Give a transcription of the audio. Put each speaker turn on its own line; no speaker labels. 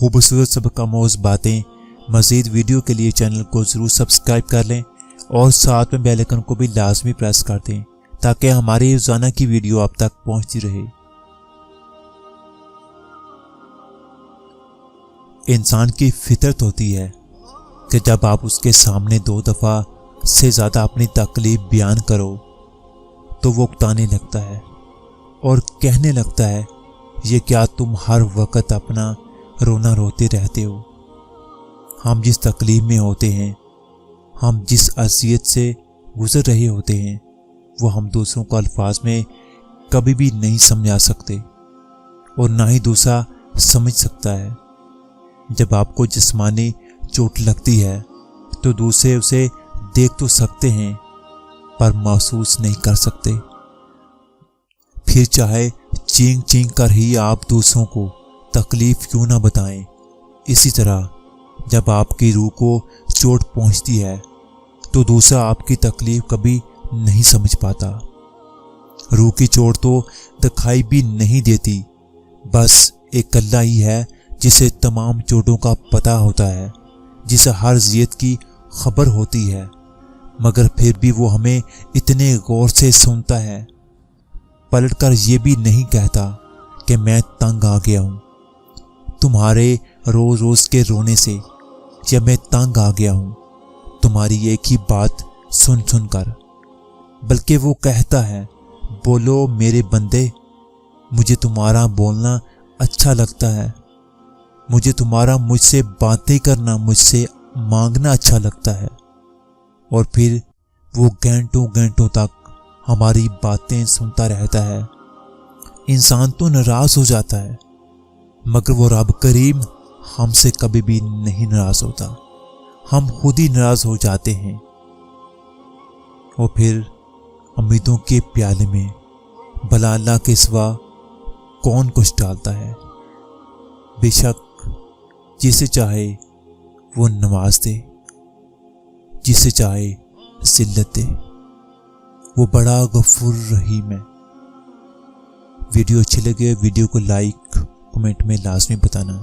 खूबसूरत सबक आमोज़ बातें। मज़ीद वीडियो के लिए चैनल को ज़रूर सब्सक्राइब कर लें और साथ में बेल आइकन को भी लाजमी प्रेस कर दें ताकि हमारी रोज़ाना की वीडियो आप तक पहुंचती रहे। इंसान की फितरत होती है कि जब आप उसके सामने 2 दफ़ा से ज़्यादा अपनी तकलीफ बयान करो तो वो उकताने लगता है और कहने लगता है, ये क्या तुम हर वक्त अपना रोना रोते रहते हो। हम जिस तकलीफ में होते हैं, हम जिस अज़ियत से गुज़र रहे होते हैं, वो हम दूसरों को अल्फाज में कभी भी नहीं समझा सकते और ना ही दूसरा समझ सकता है। जब आपको जिस्मानी चोट लगती है तो दूसरे उसे देख तो सकते हैं पर महसूस नहीं कर सकते। फिर चाहे चींक चींक कर ही आप दूसरों को तकलीफ क्यों ना बताएं। इसी तरह जब आपकी रूह को चोट पहुंचती है तो दूसरा आपकी तकलीफ कभी नहीं समझ पाता। रूह की चोट तो दिखाई भी नहीं देती, बस एक अल्लाह ही है जिसे तमाम चोटों का पता होता है, जिसे हर ज़ियत की खबर होती है, मगर फिर भी वो हमें इतने गौर से सुनता है, पलटकर ये भी नहीं कहता कि मैं तंग आ गया हूँ तुम्हारे रोज़ रोज़ के रोने से, या मैं तंग आ गया हूँ तुम्हारी एक ही बात सुन सुन कर, बल्कि वो कहता है, बोलो मेरे बंदे, मुझे तुम्हारा बोलना अच्छा लगता है, मुझे तुम्हारा मुझसे बातें करना, मुझसे मांगना अच्छा लगता है। और फिर वो घंटों घंटों तक हमारी बातें सुनता रहता है। इंसान तो नाराज़ हो जाता है, मगर वो रब करीम हमसे कभी भी नहीं नाराज़ होता, हम खुद ही नाराज़ हो जाते हैं। और फिर उम्मीदों के प्याले में भला अल्लाह के सिवा कौन कुछ डालता है। बेशक जिसे चाहे वो नवाज दे, जिसे चाहे जिल्लत दे, वो बड़ा गफूर रहीम है। वीडियो अच्छी लगे वीडियो को लाइक कमेंट में लाजमी बताना।